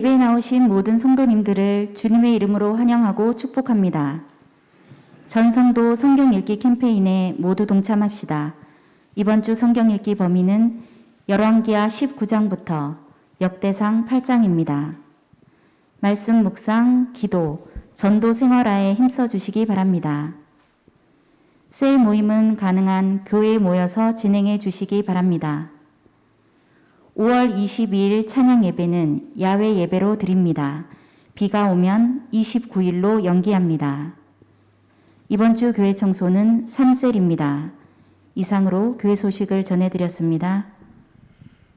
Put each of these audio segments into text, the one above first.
예배에 나오신 모든 성도님들을 주님의 이름으로 환영하고 축복합니다. 전성도 성경 읽기 캠페인에 모두 동참합시다. 이번 주 성경 읽기 범위는 열왕기하 19장부터 역대상 8장입니다. 말씀 묵상, 기도, 전도 생활화에 힘써 주시기 바랍니다. 셀 모임은 가능한 교회에 모여서 진행해 주시기 바랍니다. 5월 22일 찬양 예배는 야외 예배로 드립니다. 비가 오면 29일로 연기합니다. 이번 주 교회 청소는 3셀입니다. 이상으로 교회 소식을 전해드렸습니다.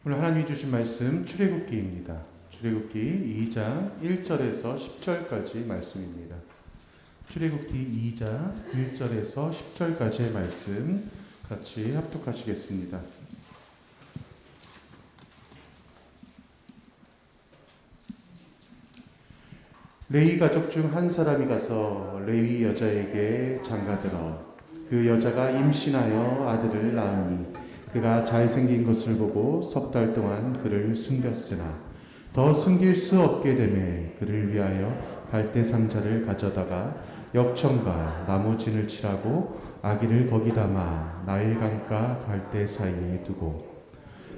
오늘 하나님이 주신 말씀 출애굽기입니다. 출애굽기 2장 1절에서 10절까지 말씀입니다. 출애굽기 2장 1절에서 10절까지의 말씀 같이 합독하시겠습니다. 레위 가족 중 한 사람이 가서 레위 여자에게 장가들어 그 여자가 임신하여 아들을 낳으니 그가 잘생긴 것을 보고 석 달 동안 그를 숨겼으나 더 숨길 수 없게 되매 그를 위하여 갈대 상자를 가져다가 역청과 나무진을 칠하고 아기를 거기 담아 나일강가 갈대 사이에 두고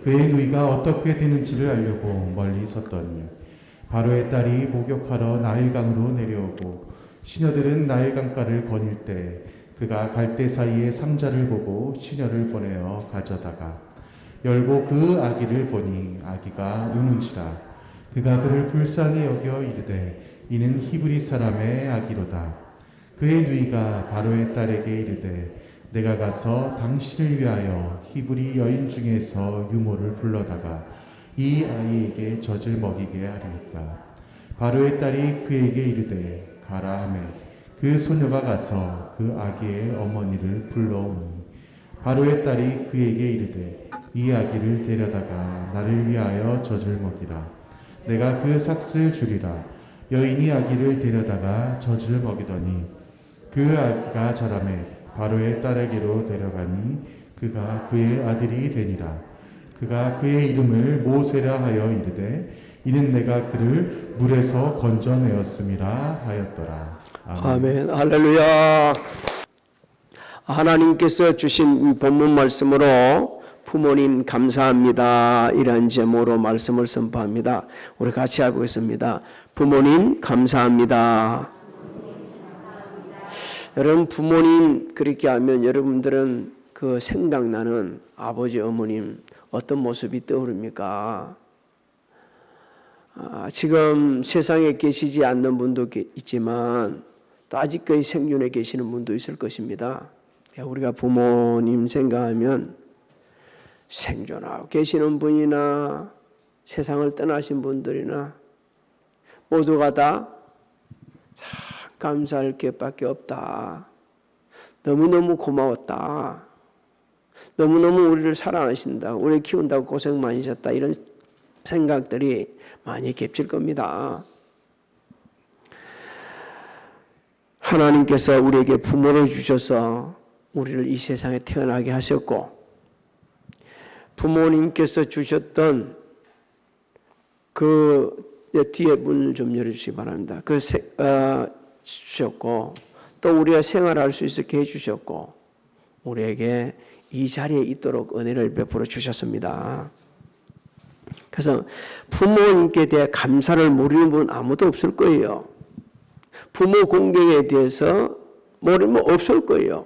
그의 누이가 어떻게 되는지를 알려고 멀리 있었더니 바로의 딸이 목욕하러 나일강으로 내려오고 시녀들은 나일강가를 거닐 때 그가 갈대 사이에 상자를 보고 시녀를 보내어 가져다가 열고 그 아기를 보니 아기가 우는지라 그가 그를 불쌍히 여겨 이르되 이는 히브리 사람의 아기로다. 그의 누이가 바로의 딸에게 이르되 내가 가서 당신을 위하여 히브리 여인 중에서 유모를 불러다가 이 아이에게 젖을 먹이게 하리이까. 바로의 딸이 그에게 이르되 가라 하매 그 소녀가 가서 그 아기의 어머니를 불러오니 바로의 딸이 그에게 이르되 이 아기를 데려다가 나를 위하여 젖을 먹이라. 내가 그 삭슬 주리라. 여인이 아기를 데려다가 젖을 먹이더니 그 아기가 자라매 바로의 딸에게로 데려가니 그가 그의 아들이 되니라. 그가 그의 이름을 모세라 하여 이르되 이는 내가 그를 물에서 건져내었음이라 하였더라. 아멘. 할렐루야. 하나님께서 주신 본문 말씀으로 부모님 감사합니다 이런 제목으로 말씀을 선포합니다. 우리 같이 하고 있습니다. 부모님 감사합니다. 여러분 부모님 그렇게 하면 여러분들은 그 생각나는 아버지 어머님 어떤 모습이 떠오릅니까? 지금 세상에 계시지 않는 분도 있지만 또 아직까지 생존에 계시는 분도 있을 것입니다. 우리가 부모님 생각하면 생존하고 계시는 분이나 세상을 떠나신 분들이나 모두가 다 참 감사할 것밖에 없다. 너무너무 고마웠다. 너무너무 우리를 사랑하신다. 우리 키운다고 고생 많이 하셨다. 이런 생각들이 많이 겹칠 겁니다. 하나님께서 우리에게 부모를 주셔서 우리를 이 세상에 태어나게 하셨고 부모님께서 주셨던 그 뒤에 문을 좀 열어주시기 바랍니다. 주셨고 또 우리가 생활할 수 있게 해주셨고 우리에게 이 자리에 있도록 은혜를 베풀어 주셨습니다. 그래서 부모님께 대해 감사를 모르는 분 아무도 없을 거예요. 부모 공경에 대해서 모르면 없을 거예요.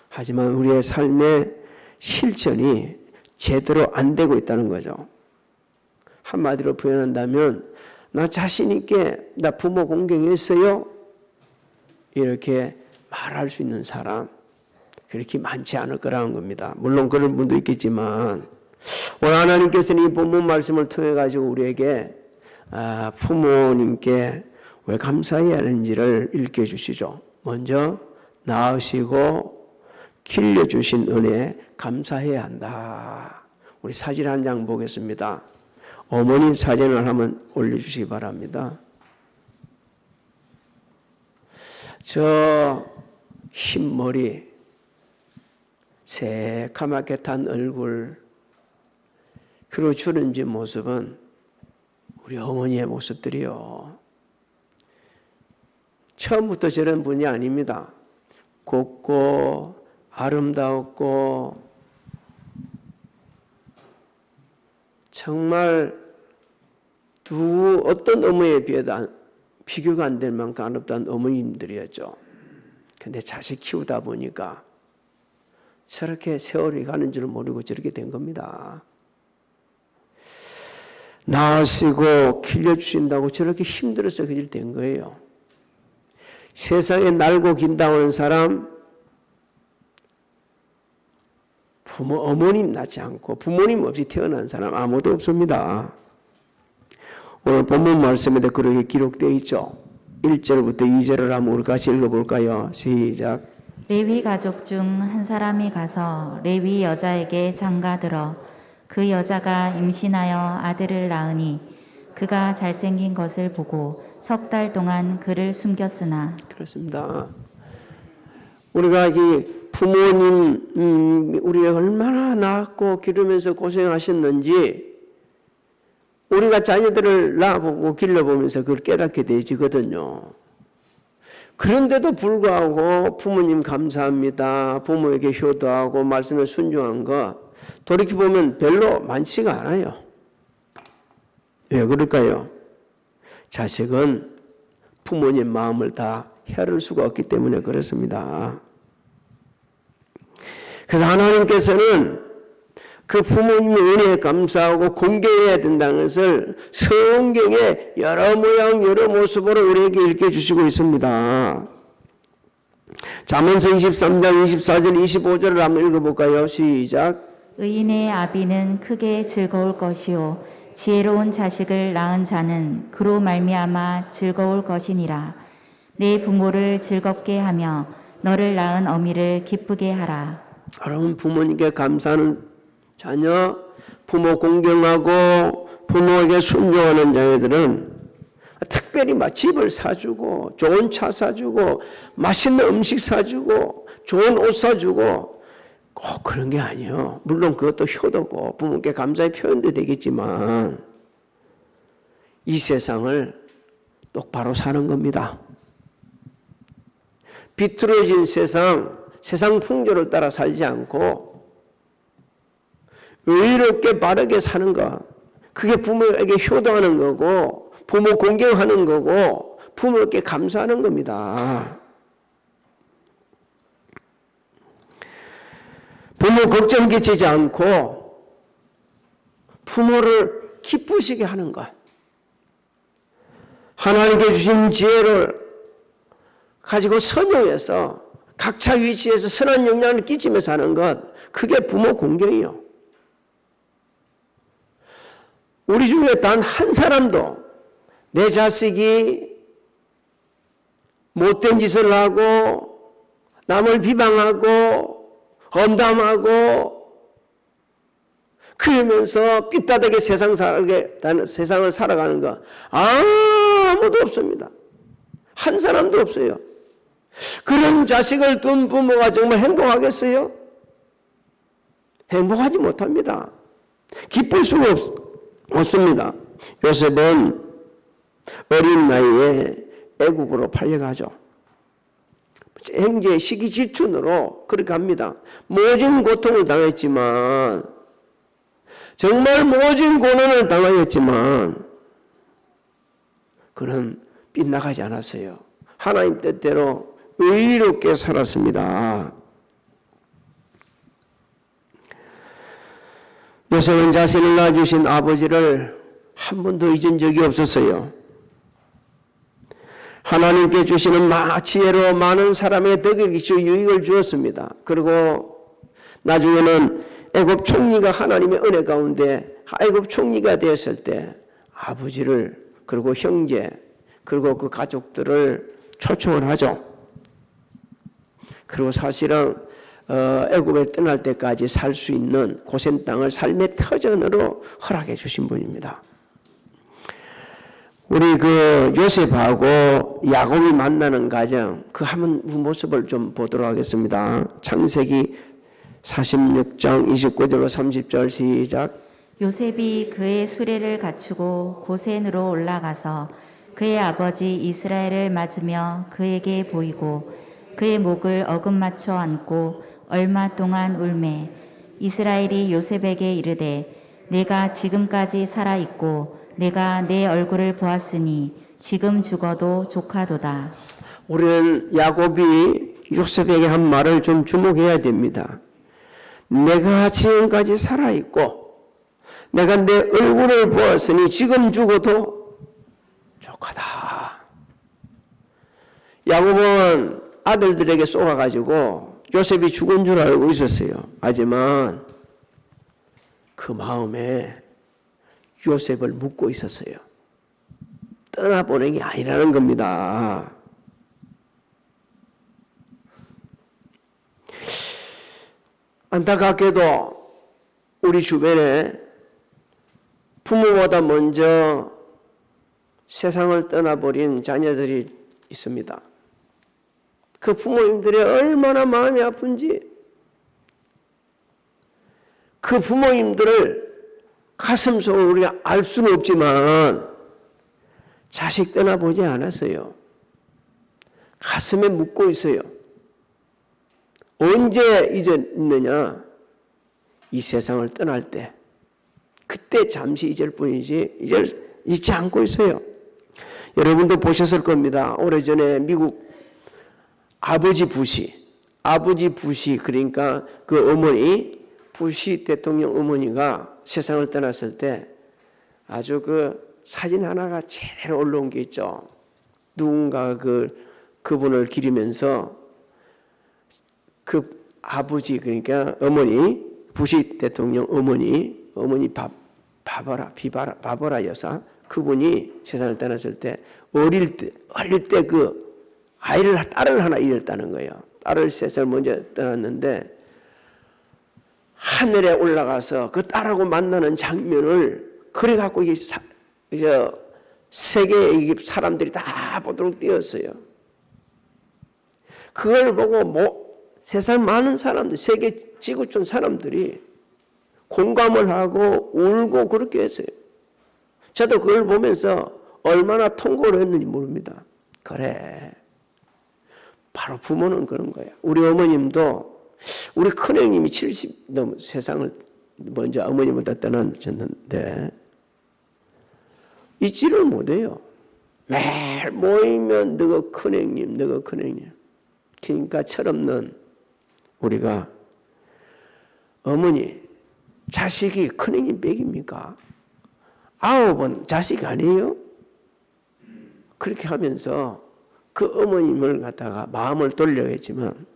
하지만 우리의 삶의 실천이 제대로 안 되고 있다는 거죠. 한마디로 표현한다면 나 자신 있게 나 부모 공경했어요. 이렇게 말할 수 있는 사람 그렇게 많지 않을 거라는 겁니다. 물론 그런 분도 있겠지만 오늘 하나님께서는 이 본문 말씀을 통해 가지고 우리에게 부모님께 왜 감사해야 하는지를 일깨주시죠. 먼저 낳으시고 길러주신 은혜에 감사해야 한다. 우리 사진 한 장 보겠습니다. 어머니 사진을 한번 올려주시기 바랍니다. 저 흰머리, 새카맣게 탄 얼굴, 그리고 주름진 모습은 우리 어머니의 모습들이요. 처음부터 저런 분이 아닙니다. 곱고 아름다웠고 정말 어떤 어머니에 비해도 비교가 안 될 만큼 아름다운 어머님들이었죠. 근데 자식 키우다 보니까 저렇게 세월이 가는 줄 모르고 저렇게 된 겁니다. 낳으시고 길러주신다고 저렇게 힘들어서 그렇게 된 거예요. 세상에 날고 긴다고 하는 사람, 어머님 낳지 않고 부모님 없이 태어난 사람 아무도 없습니다. 오늘 본문 말씀에도 그렇게 기록되어 있죠. 1절부터 2절을 한번 우리 같이 읽어볼까요? 시작. 레위 가족 중 한 사람이 가서 레위 여자에게 장가들어 그 여자가 임신하여 아들을 낳으니 그가 잘생긴 것을 보고 석 달 동안 그를 숨겼으나. 그렇습니다. 우리가 이 부모님 우리가 얼마나 낳았고 기르면서 고생하셨는지 우리가 자녀들을 낳아보고 길러보면서 그걸 깨닫게 되지거든요. 그런데도 불구하고 부모님 감사합니다. 부모에게 효도하고 말씀에 순종한 거 돌이켜보면 별로 많지가 않아요. 왜 그럴까요? 자식은 부모님 마음을 다 헤아릴 수가 없기 때문에 그렇습니다. 그래서 하나님께서는 그 부모님의 은혜에 감사하고 공경해야 된다는 것을 성경에 여러 모양 여러 모습으로 우리에게 읽혀주시고 있습니다. 잠언서 23장 24절 25절을 한번 읽어볼까요? 시작. 의인의 아비는 크게 즐거울 것이요 지혜로운 자식을 낳은 자는 그로 말미암아 즐거울 것이니라. 내 부모를 즐겁게 하며 너를 낳은 어미를 기쁘게 하라. 여러분 부모님께 감사하는 자녀, 부모 공경하고 부모에게 순종하는 자녀들은 특별히 막 집을 사주고 좋은 차 사주고 맛있는 음식 사주고 좋은 옷 사주고 꼭 그런 게 아니에요. 물론 그것도 효도고 부모께 감사의 표현도 되겠지만 이 세상을 똑바로 사는 겁니다. 비뚤어진 세상 풍조를 따라 살지 않고 의롭게 바르게 사는 것, 그게 부모에게 효도하는 거고 부모 공경하는 거고 부모께 감사하는 겁니다. 부모 걱정 끼치지 않고 부모를 기쁘시게 하는 것, 하나님께 주신 지혜를 가지고 선용해서 각자 위치에서 선한 영향을 끼치면서 하는 것, 그게 부모 공경이요. 우리 중에 단 한 사람도 내 자식이 못된 짓을 하고 남을 비방하고 험담하고 그러면서 삐딱하게 세상을 살아가는 거 아무도 없습니다. 한 사람도 없어요. 그런 자식을 둔 부모가 정말 행복하겠어요? 행복하지 못합니다. 기쁠 수가 없습니다. 요셉은 어린 나이에 애국으로 팔려가죠. 형제의 시기 질투로 그렇게 합니다. 모진 고통을 당했지만 정말 모진 고난을 당하였지만 그는 빗나가지 않았어요. 하나님 뜻대로 의롭게 살았습니다. 요셉은 자신을 낳아주신 아버지를 한 번도 잊은 적이 없었어요. 하나님께 주시는 지혜로 많은 사람에게 덕을 이슈 유익을 주었습니다. 그리고 나중에는 애굽 총리가 하나님의 은혜 가운데 애굽 총리가 되었을 때 아버지를 그리고 형제 그리고 그 가족들을 초청을 하죠. 그리고 사실은 애굽에 떠날 때까지 살 수 있는 고센 땅을 삶의 터전으로 허락해 주신 분입니다. 우리 그 요셉하고 야곱이 만나는 과정 그 한 모습을 좀 보도록 하겠습니다. 창세기 46장 29절로 30절 시작. 요셉이 그의 수레를 갖추고 고센으로 올라가서 그의 아버지 이스라엘을 맞으며 그에게 보이고 그의 목을 어긋맞춰 안고 얼마 동안 울매 이스라엘이 요셉에게 이르되 내가 지금까지 살아 있고 내가 내 얼굴을 보았으니 지금 죽어도 조카도다. 우리는 야곱이 요셉에게 한 말을 좀 주목해야 됩니다. 내가 지금까지 살아있고 내가 내 얼굴을 보았으니 지금 죽어도 조카다. 야곱은 아들들에게 쏘아가지고 요셉이 죽은 줄 알고 있었어요. 하지만 그 마음에 요셉을 묻고 있었어요. 떠나보낸 게 아니라는 겁니다. 안타깝게도 우리 주변에 부모보다 먼저 세상을 떠나버린 자녀들이 있습니다. 그 부모님들이 얼마나 마음이 아픈지 그 부모님들을 가슴속으로 우리가 알 수는 없지만 자식 떠나보지 않았어요. 가슴에 묻고 있어요. 언제 잊었느냐? 이 세상을 떠날 때 그때 잠시 잊을 뿐이지 잊지 않고 있어요. 여러분도 보셨을 겁니다. 오래전에 미국 아버지 부시 그러니까 그 어머니 부시 대통령 어머니가 세상을 떠났을 때 아주 그 사진 하나가 제대로 올라온 게 있죠. 누군가 그분을 기리면서 그 아버지 그러니까 어머니 부시 대통령 어머니 바바라 여사 그분이 세상을 떠났을 때 어릴 때 그 딸을 하나 잃었다는 거예요. 딸을 3살 먼저 떠났는데 하늘에 올라가서 그 딸하고 만나는 장면을 그래갖고 세계 사람들이 다 보도록 뛰었어요. 그걸 보고 세상 많은 사람들, 세계 지구촌 사람들이 공감을 하고 울고 그렇게 했어요. 저도 그걸 보면서 얼마나 통곡을 했는지 모릅니다. 그래. 바로 부모는 그런 거야. 우리 어머님도 우리 큰형님이 70 넘은 세상을 먼저 어머님보다 떠나셨는데 잊지를 못해요. 매일 모이면 너가 큰형님. 그러니까 철없는 우리가 어머니 자식이 큰형님 백입니까? 9은 자식 아니에요? 그렇게 하면서 그 어머님을 갖다가 마음을 돌려야 했지만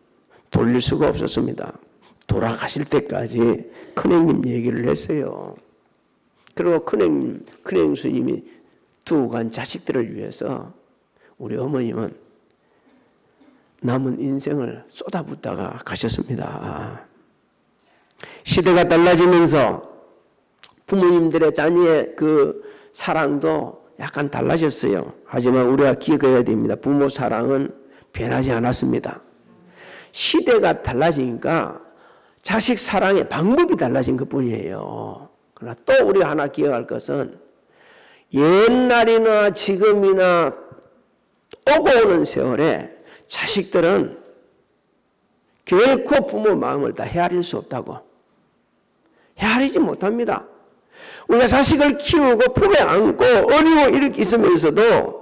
돌릴 수가 없었습니다. 돌아가실 때까지 큰형님 얘기를 했어요. 그리고 큰형 스님이 두고 간 자식들을 위해서 우리 어머님은 남은 인생을 쏟아붓다가 가셨습니다. 시대가 달라지면서 부모님들의 자녀의 그 사랑도 약간 달라졌어요. 하지만 우리가 기억해야 됩니다. 부모 사랑은 변하지 않았습니다. 시대가 달라지니까 자식 사랑의 방법이 달라진 것뿐이에요. 그러나 또 우리 하나 기억할 것은 옛날이나 지금이나 오고 오는 세월에 자식들은 결코 부모 마음을 다 헤아릴 수 없다고. 헤아리지 못합니다. 우리가 자식을 키우고 품에 안고 어리고 이렇게 있으면서도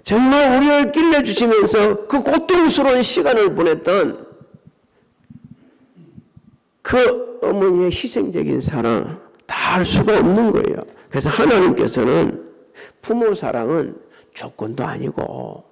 정말 우리를 길러주시면서 그 고통스러운 시간을 보냈던 그 어머니의 희생적인 사랑 다 알 수가 없는 거예요. 그래서 하나님께서는 부모 사랑은 조건도 아니고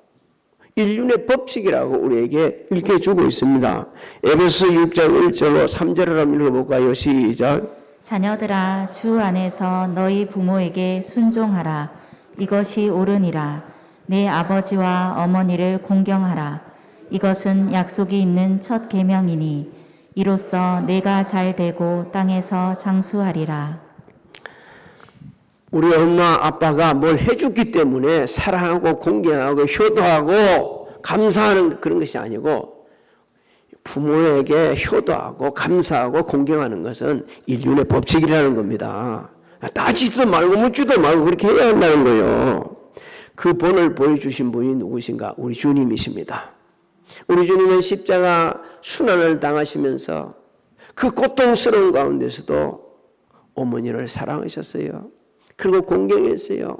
인륜의 법칙이라고 우리에게 일깨주고 있습니다. 에베소 6장 1절로 3절을 한번 읽어볼까요? 시작. 자녀들아 주 안에서 너희 부모에게 순종하라. 이것이 옳으니라. 내 아버지와 어머니를 공경하라. 이것은 약속이 있는 첫 계명이니 이로써 내가 잘 되고 땅에서 장수하리라. 우리 엄마 아빠가 뭘 해줬기 때문에 사랑하고 공경하고 효도하고 감사하는 그런 것이 아니고 부모에게 효도하고 감사하고 공경하는 것은 인륜의 법칙이라는 겁니다. 따지지도 말고 묻지도 말고 그렇게 해야 한다는 거예요. 그 본을 보여주신 분이 누구신가? 우리 주님이십니다. 우리 주님은 십자가 순환을 당하시면서 그 고통스러운 가운데서도 어머니를 사랑하셨어요. 그리고 공경했어요.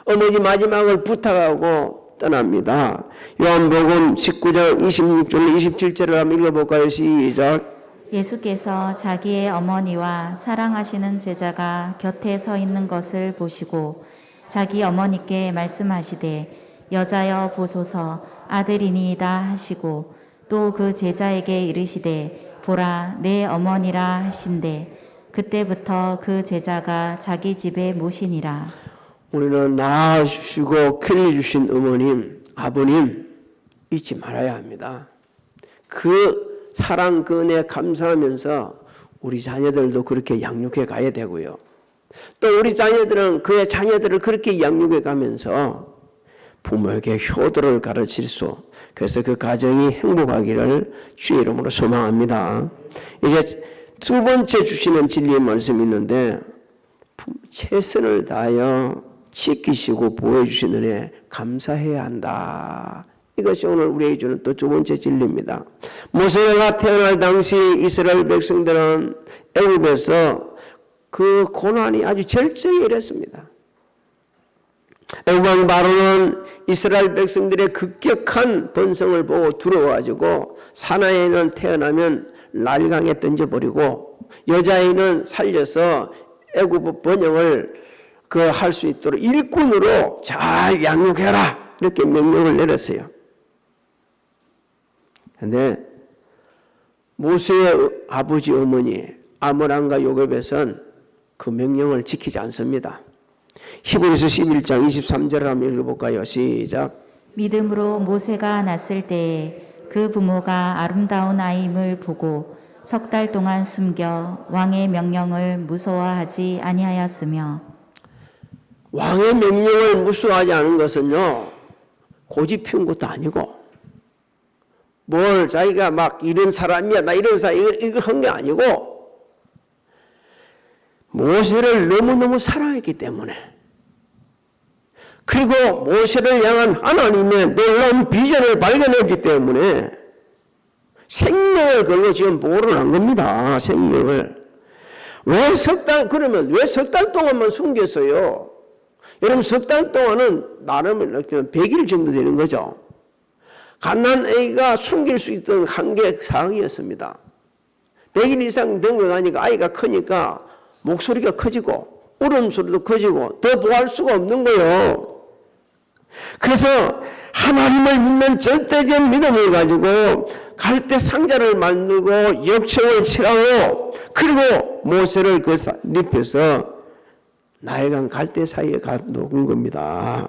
어머니 마지막을 부탁하고 떠납니다. 요한복음 19장 26절 27절을 한번 읽어볼까요? 시작. 예수께서 자기의 어머니와 사랑하시는 제자가 곁에 서 있는 것을 보시고 자기 어머니께 말씀하시되 여자여 보소서 아들이니이다 하시고 또 그 제자에게 이르시되 보라 내 어머니라 하신대 그때부터 그 제자가 자기 집에 모시니라. 우리는 낳아주시고 키워주신 어머님, 아버님 잊지 말아야 합니다. 그 사랑, 그 은혜에 감사하면서 우리 자녀들도 그렇게 양육해 가야 되고요. 또 우리 자녀들은 그의 자녀들을 그렇게 양육해 가면서 부모에게 효도를 가르칠 수, 그래서 그 가정이 행복하기를 주의 이름으로 소망합니다. 이제 두 번째 주시는 진리의 말씀이 있는데 최선을 다하여 지키시고 보호해주신 은혜 감사해야 한다. 이것이 오늘 우리에게 주는 또 두 번째 진리입니다. 모세가 태어날 당시 이스라엘 백성들은 애굽에서 그 고난이 아주 절정에 이랬습니다. 애굽 왕 바로는 이스라엘 백성들의 급격한 번성을 보고 두려워가지고 사나이는 태어나면 나일강에 던져버리고 여자아이는 살려서 애굽 번영을 할 수 있도록 일꾼으로 잘 양육해라 이렇게 명령을 내렸어요. 그런데 모세의 아버지 어머니 아므람과 요국벳은 그 명령을 지키지 않습니다. 히브리서 11장 23절을 한번 읽어볼까요? 시작. 믿음으로 모세가 났을 때에 그 부모가 아름다운 아이임을 보고 석 달 동안 숨겨 왕의 명령을 무서워하지 아니하였으며. 왕의 명령을 무서워하지 않은 것은요 고집 피운 것도 아니고 뭘 자기가 막 이런 사람이야 나 이런 사람 이걸 한 게 아니고 모세를 너무너무 사랑했기 때문에 그리고 모세를 향한 하나님의 놀라운 비전을 발견했기 때문에 생명을 걸고 지금 보호를 한 겁니다. 생명을. 왜 석 달 동안만 숨겼어요? 여러분 석 달 동안은 나름 100일 정도 되는 거죠. 갓난 아이가 숨길 수 있던 한계 사항이었습니다. 100일 이상 넘어가니까 아이가 크니까 목소리가 커지고 울음소리도 커지고 더 보호할 수가 없는 거예요. 그래서 하나님을 믿는 절대적 믿음을 가지고 갈대 상자를 만들고 역청을 칠하고 그리고 모세를 그 늪에서 나일강 갈대 사이에 놓은 겁니다.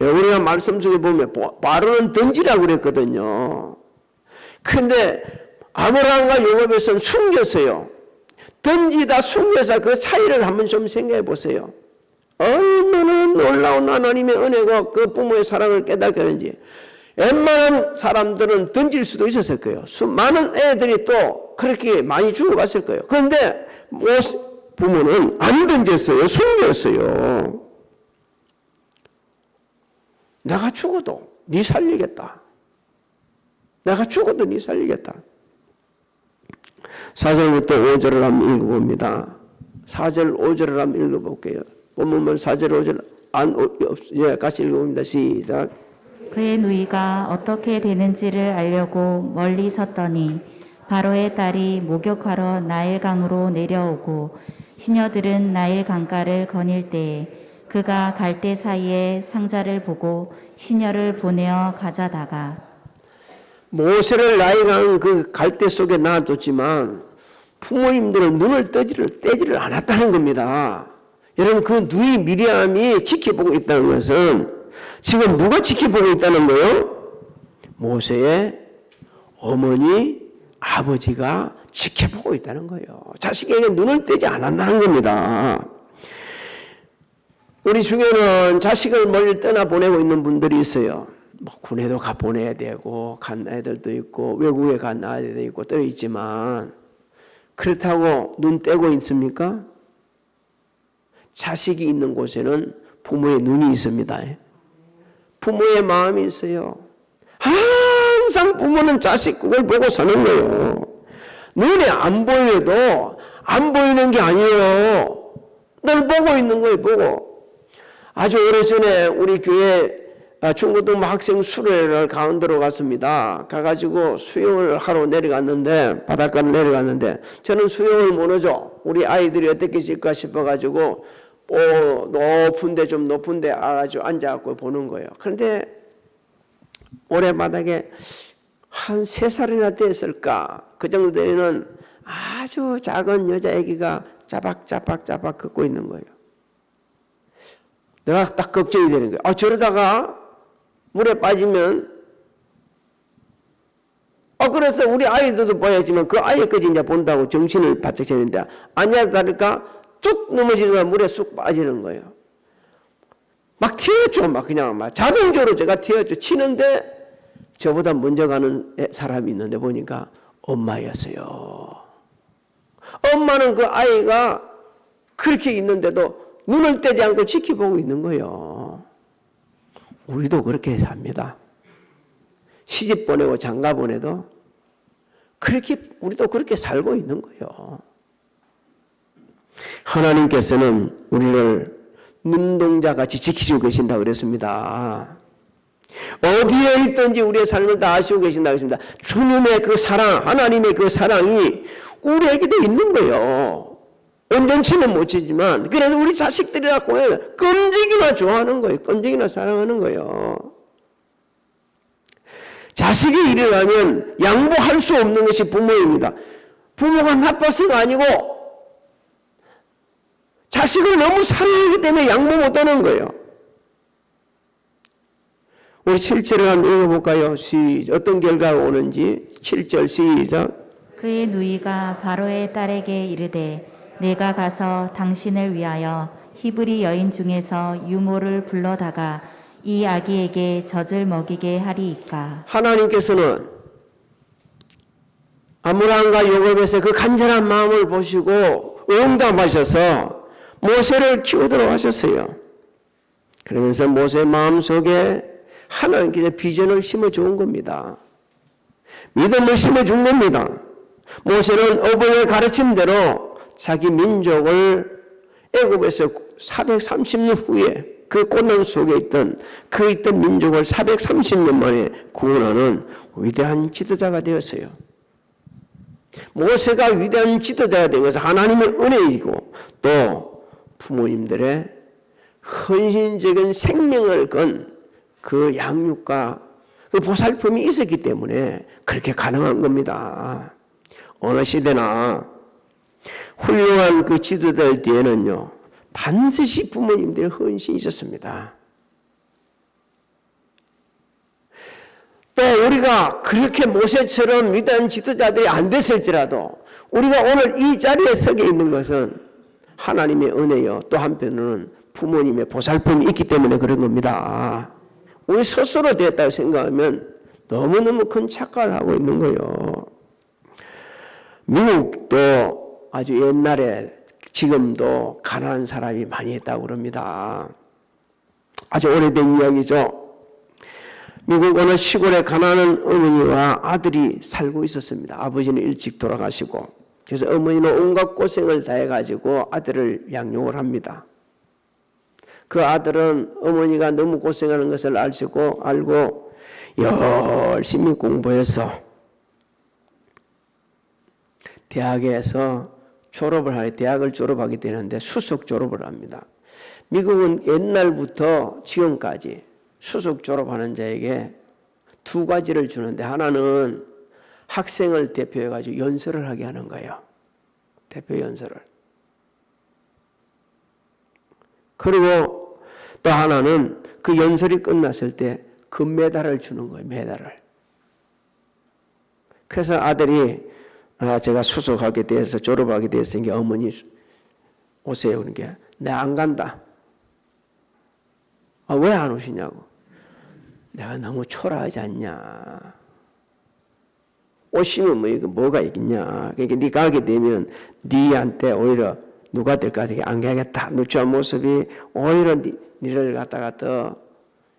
우리가 말씀 속에 보면 바로는 던지라고 그랬거든요. 그런데 아므람과 요국벳은 숨겼어요. 던지다 숨겨서 그 차이를 한번 좀 생각해 보세요. 얼마나 놀라운 하나님의 은혜가 그 부모의 사랑을 깨닫게 하는지. 웬만한 사람들은 던질 수도 있었을 거예요. 많은 애들이 또 그렇게 많이 죽어갔을 거예요. 그런데 부모는 안 던졌어요. 숨겼어요. 내가 죽어도 네 살리겠다. 내가 죽어도 네 살리겠다. 4절부터 5절을 한번 읽어봅니다. 4절 5절을 한번 읽어볼게요. 본문은 4절 5절 같이 읽어봅니다. 시작. 그의 누이가 어떻게 되는지를 알려고 멀리 섰더니 바로의 딸이 목욕하러 나일강으로 내려오고 시녀들은 나일 강가를 거닐 때에 그가 갈대 사이에 상자를 보고 시녀를 보내어 가져다가 모세를 나일강 그 갈대 속에 놔뒀지만 부모님들은 눈을 떼지를 않았다는 겁니다. 여러분 그 누이 미리암이 지켜보고 있다는 것은 지금 누가 지켜보고 있다는 거예요? 모세의 어머니, 아버지가 지켜보고 있다는 거예요. 자식에게 눈을 떼지 않았다는 겁니다. 우리 중에는 자식을 멀리 떠나보내고 있는 분들이 있어요. 뭐 군에도 가 보내야 되고 간 애들도 있고 외국에 간 아이들도 있고 떠 있지만 그렇다고 눈 떼고 있습니까? 자식이 있는 곳에는 부모의 눈이 있습니다. 부모의 마음이 있어요. 항상 부모는 자식 그걸 보고 사는 거예요. 눈에 안 보여도 안 보이는 게 아니에요. 늘 보고 있는 거예요. 보고. 아주 오래전에 우리 교회 중고등부 학생 수련회를 강원도로 갔습니다. 가가지고 수영을 하러 내려갔는데 바닷가로 내려갔는데 저는 수영을 모르죠. 우리 아이들이 어떻게 칠까 싶어가지고 좀 높은데 아주 앉아갖고 보는 거예요. 그런데 모래바닥에 한 3살이나 됐을까 그 정도 되는 아주 작은 여자 애기가 짜박짜박 걷고 있는 거예요. 내가 딱 걱정이 되는 거예요. 저러다가 물에 빠지면 그래서 우리 아이들도 봐야지만 그 아이까지 이제 본다고 정신을 바짝 차리는데 아니야 다를까 쭉 넘어지다가 물에 쑥 빠지는 거예요. 막 튀었죠. 막 그냥 막 자동적으로 제가 튀었죠. 치는데 저보다 먼저 가는 사람이 있는데 보니까 엄마였어요. 엄마는 그 아이가 그렇게 있는데도 눈을 떼지 않고 지켜보고 있는 거예요. 우리도 그렇게 삽니다. 시집 보내고 장가 보내도 우리도 그렇게 살고 있는 거예요. 하나님께서는 우리를 눈동자같이 지키시고 계신다고 그랬습니다. 어디에 있든지 우리의 삶을 다 아시고 계신다고 했습니다. 주님의 그 사랑, 하나님의 그 사랑이 우리에게도 있는 거예요. 온전치는 못 치지만 그래서 우리 자식들이라고 끔찍이나 좋아하는 거예요. 끔찍이나 사랑하는 거예요. 자식이 이래가면 양보할 수 없는 것이 부모입니다. 부모가 나빠서가 아니고 자식을 너무 사랑하기 때문에 양보 못하는 거예요. 우리 7절을 한번 읽어볼까요? 어떤 결과가 오는지 7절 시작. 그의 누이가 바로의 딸에게 이르되 내가 가서 당신을 위하여 히브리 여인 중에서 유모를 불러다가 이 아기에게 젖을 먹이게 하리이까. 하나님께서는 아므람과 야곱에서 그 간절한 마음을 보시고 응답하셔서 모세를 키우도록 하셨어요. 그러면서 모세 마음속에 하나님께서 비전을 심어준 겁니다. 믿음을 심어준 겁니다. 모세는 어부의 가르침대로 자기 민족을 애굽에서 430년 후에 그 고난 속에 있던 민족을 430년 만에 구원하는 위대한 지도자가 되었어요. 모세가 위대한 지도자가 된 것은 하나님의 은혜이고 또 부모님들의 헌신적인 생명을 건 그 양육과 그 보살핌이 있었기 때문에 그렇게 가능한 겁니다. 어느 시대나 훌륭한 그 지도자들 뒤에는요 반드시 부모님들의 헌신이 있었습니다. 또 우리가 그렇게 모세처럼 위대한 지도자들이 안 됐을지라도 우리가 오늘 이 자리에 서게 있는 것은 하나님의 은혜요 또 한편으로는 부모님의 보살핌이 있기 때문에 그런 겁니다. 우리 스스로 됐다고 생각하면 너무너무 큰 착각을 하고 있는 거예요. 미국도 아주 옛날에 지금도 가난한 사람이 많이 있다고 그럽니다. 아주 오래된 이야기죠. 미국 어느 시골에 가난한 어머니와 아들이 살고 있었습니다. 아버지는 일찍 돌아가시고 그래서 어머니는 온갖 고생을 다해가지고 아들을 양육을 합니다. 그 아들은 어머니가 너무 고생하는 것을 알고 열심히 공부해서 대학에서 대학을 졸업하게 되는데 수석 졸업을 합니다. 미국은 옛날부터 지금까지 수석 졸업하는 자에게 2가지를 주는데 하나는 학생을 대표해가지고 연설을 하게 하는 거예요. 대표 연설을. 그리고 또 하나는 그 연설이 끝났을 때 금메달을 주는 거예요. 메달을. 그래서 아들이 제가 수석하게 돼서 졸업하게 됐으니까 어머니 오세요. 그러니까 내가 안 간다. 왜 안 오시냐고. 내가 너무 초라하지 않냐. 오시면 뭐 이거 뭐가 있겠냐. 그러니까 네가 가게 되면 네한테 오히려 누가 될까 되게 안 가겠다. 누추한 모습이 오히려 니를 갖다가 더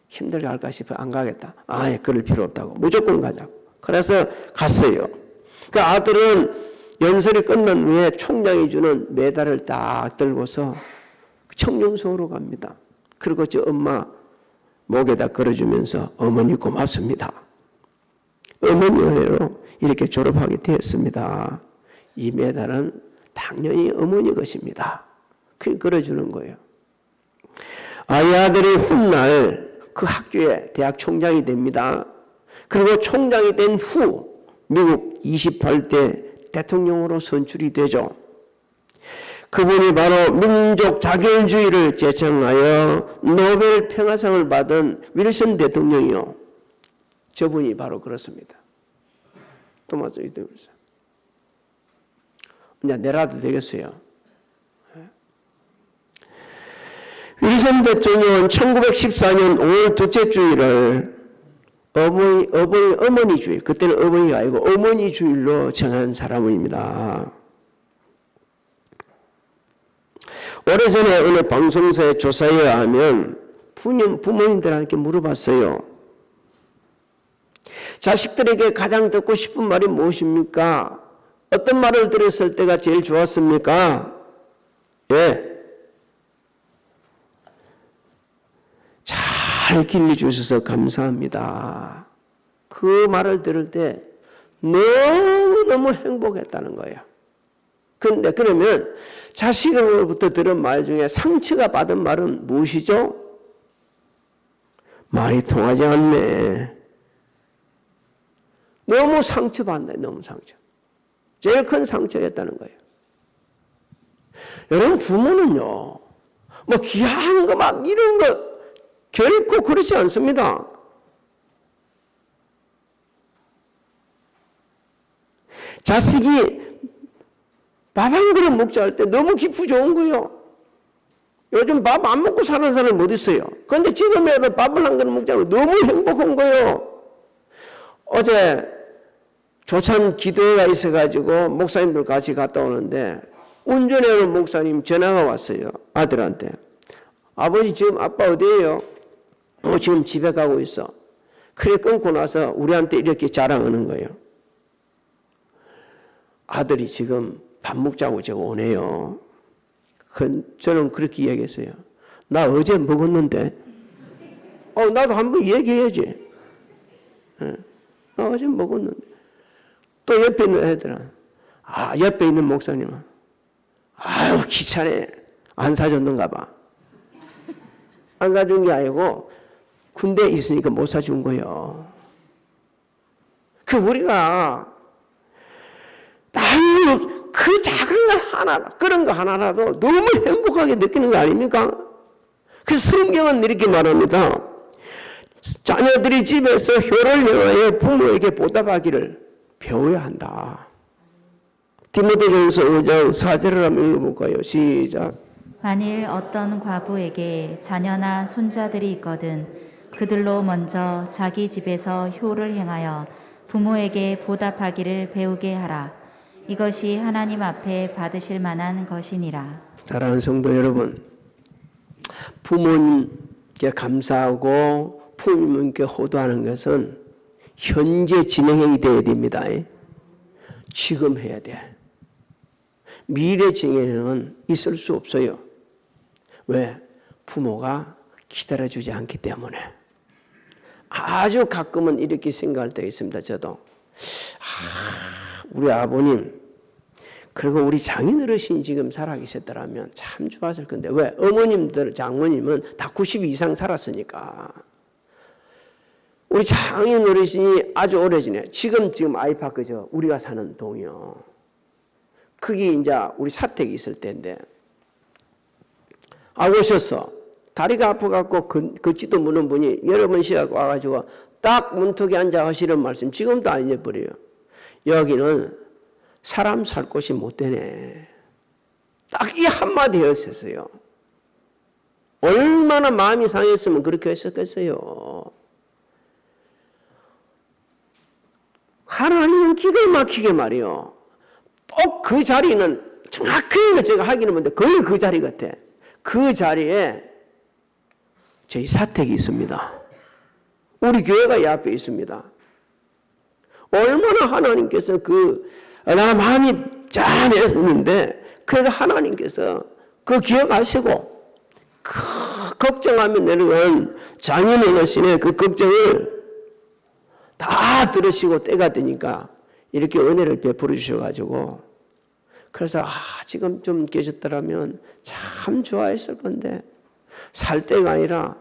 힘들게 할까 싶어 안 가겠다. 아예 그럴 필요 없다고. 무조건 가자고. 그래서 갔어요. 그 아들은 연설이 끝난 후에 총장이 주는 메달을 딱 들고서 청룡소로 갑니다. 그리고 저 엄마 목에다 걸어주면서 어머니 고맙습니다. 어머니 은혜로 이렇게 졸업하게 되었습니다. 이 메달은 당연히 어머니 것입니다. 그 걸어주는 거예요. 이 아들이 훗날 그 학교의 대학 총장이 됩니다. 그리고 총장이 된 후 미국 28대 대통령으로 선출이 되죠. 그분이 바로 민족 자결주의를 제창하여 노벨 평화상을 받은 윌슨 대통령이요. 저분이 바로 그렇습니다. 토마스 윌슨. 이제 내라도 되겠어요. 윌슨 대통령은 1914년 5월 둘째 주일을 어머니 주일, 그때는 어머니가 아니고 어머니 주일로 정한 사람입니다. 오래전에 어느 방송사의 조사에 의하면 부모님들한테 물어봤어요. 자식들에게 가장 듣고 싶은 말이 무엇입니까? 어떤 말을 들었을 때가 제일 좋았습니까? 예. 잘 길러주셔서 감사합니다. 그 말을 들을 때 너무너무 행복했다는 거예요. 그런데 그러면 자식으로부터 들은 말 중에 상처가 받은 말은 무엇이죠? 말이 통하지 않네. 너무 상처받네. 너무 상처. 제일 큰 상처였다는 거예요. 여러분 부모는요. 뭐 귀한 거 막 이런 거 결코 그렇지 않습니다. 자식이 밥 한 그릇 먹자 할 때 너무 기분 좋은 거예요. 요즘 밥 안 먹고 사는 사람이 어디 있어요? 그런데 지금이라도 밥을 한 그릇 먹자고 너무 행복한 거예요. 어제 조찬 기도회가 있어가지고 목사님들 같이 갔다 오는데 운전해오는 목사님 전화가 왔어요. 아들한테. 아버지 지금 아빠 어디에요? 지금 집에 가고 있어. 그래 끊고 나서 우리한테 이렇게 자랑하는 거예요. 아들이 지금 밥 먹자고 제가 오네요. 저는 그렇게 이야기했어요. 나 어제 먹었는데. 나도 한번 얘기해야지. 나 어제 먹었는데. 또 옆에 있는 애들은 옆에 있는 목사님은 아유 귀찮네. 안 사줬는가 봐. 안 사준 게 아니고 군대에 있으니까 못 사준 거예요. 우리가 그 작은 것 하나, 그런 거 하나라도 너무 행복하게 느끼는 거 아닙니까? 그래서 성경은 이렇게 말합니다. 자녀들이 집에서 효를 행하여 부모에게 보답하기를 배워야 한다. 디모데전서 5장 4절을 한번 읽어볼까요? 시작. 만일 어떤 과부에게 자녀나 손자들이 있거든 그들로 먼저 자기 집에서 효를 행하여 부모에게 보답하기를 배우게 하라. 이것이 하나님 앞에 받으실 만한 것이니라. 사랑하는 성도 여러분, 부모님께 감사하고 부모님께 호도하는 것은 현재 진행이 되어야 됩니다. 지금 해야 돼. 미래 진행은 있을 수 없어요. 왜? 부모가 기다려주지 않기 때문에. 아주 가끔은 이렇게 생각할 때가 있습니다. 저도. 우리 아버님 그리고 우리 장인어르신이 지금 살아계셨더라면 참 좋았을 건데 왜? 어머님들, 장모님은 다 90 이상 살았으니까. 우리 장인어르신이 아주 오래전에 지금 아이파크죠. 우리가 사는 동이요. 그게 이제 우리 사택이 있을 때인데 오셨어. 다리가 아파갖고 걷지도 못하는 분이 여러 번 쉬어갖고 와가지고 딱 문턱에 앉아 하시는 말씀 지금도 안 잊어버려요. 여기는 사람 살 곳이 못 되네. 딱 이 한마디 였었어요. 얼마나 마음이 상했으면 그렇게 했었겠어요. 하나님은 기가 막히게 말이요. 또 그 자리는 정확하게 제가 하기는 뭔데 거의 그 자리 같아. 그 자리에 저희 사택이 있습니다. 우리 교회가 이 앞에 있습니다. 얼마나 하나님께서 나 마음이 짠했는데 그래도 하나님께서 그 기억하시고 걱정하면 내려간 장인의 여신의 그 걱정을 다 들으시고 때가 되니까 이렇게 은혜를 베풀어 주셔가지고 그래서 지금 좀 계셨더라면 참 좋아했을 건데 살 때가 아니라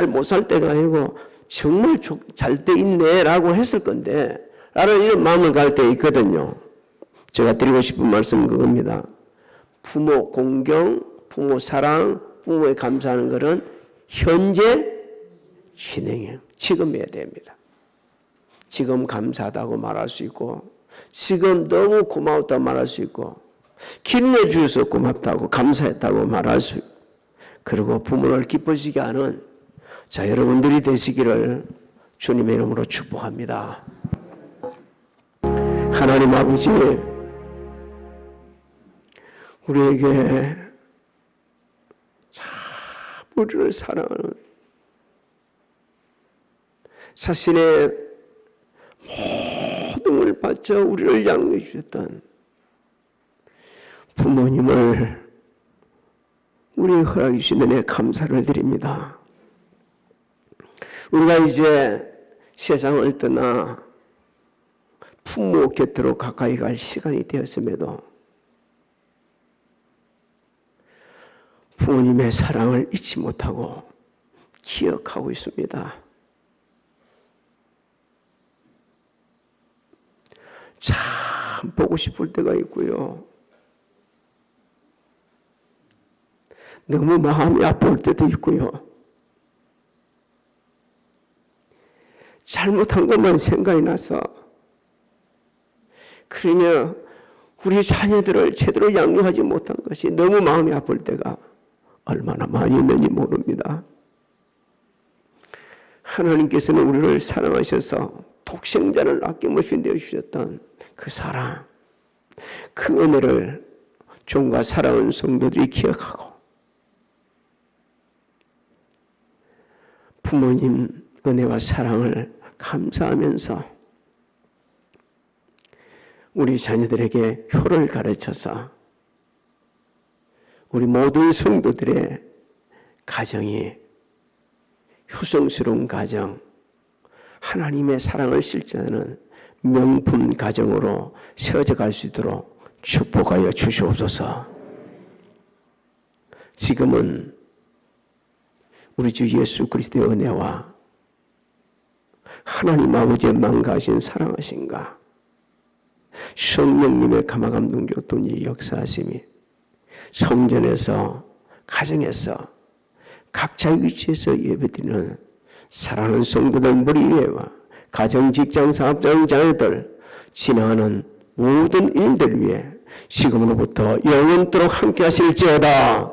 못 살 때가 아니고 정말 잘 때 있네 라고 했을 건데 라는 이런 마음을 갈 때 있거든요. 제가 드리고 싶은 말씀은 그겁니다. 부모 공경, 부모 사랑, 부모에 감사하는 것은 현재 진행이에요. 지금 해야 됩니다. 지금 감사하다고 말할 수 있고 지금 너무 고마웠다고 말할 수 있고 기름내 주셔서 고맙다고 감사했다고 말할 수 있고 그리고 부모를 기쁘시게 하는 자 여러분들이 되시기를 주님의 이름으로 축복합니다. 하나님 아버지 우리에게 참 우리를 사랑하는 자신의 모든 걸 바쳐 우리를 양육해 주셨던 부모님을 우리 허락해 주신 은혜에 감사를 드립니다. 우리가 이제 세상을 떠나 부모 곁으로 가까이 갈 시간이 되었음에도 부모님의 사랑을 잊지 못하고 기억하고 있습니다. 참 보고 싶을 때가 있고요. 너무 마음이 아플 때도 있고요. 잘못한 것만 생각이 나서 그러냐 우리 자녀들을 제대로 양육하지 못한 것이 너무 마음이 아플 때가 얼마나 많이 있는지 모릅니다. 하나님께서는 우리를 사랑하셔서 독생자를 아낌없이 내어주셨던 그 사랑, 그 은혜를 종과 사랑하는 성도들이 기억하고 부모님 은혜와 사랑을 감사하면서 우리 자녀들에게 효를 가르쳐서 우리 모든 성도들의 가정이 효성스러운 가정, 하나님의 사랑을 실천하는 명품 가정으로 세워져 갈 수 있도록 축복하여 주시옵소서. 지금은 우리 주 예수 그리스도의 은혜와 하나님 아버지의 망가하신 사랑하신가 성령님의 감화감동 교통이 역사하심이 성전에서 가정에서 각자 위치에서 예배드리는 사랑하는 성도들 무리와 가정, 직장, 사업장, 자녀들 진행하는 모든 일들 위해 지금으로부터 영원토록 함께 하실지어다.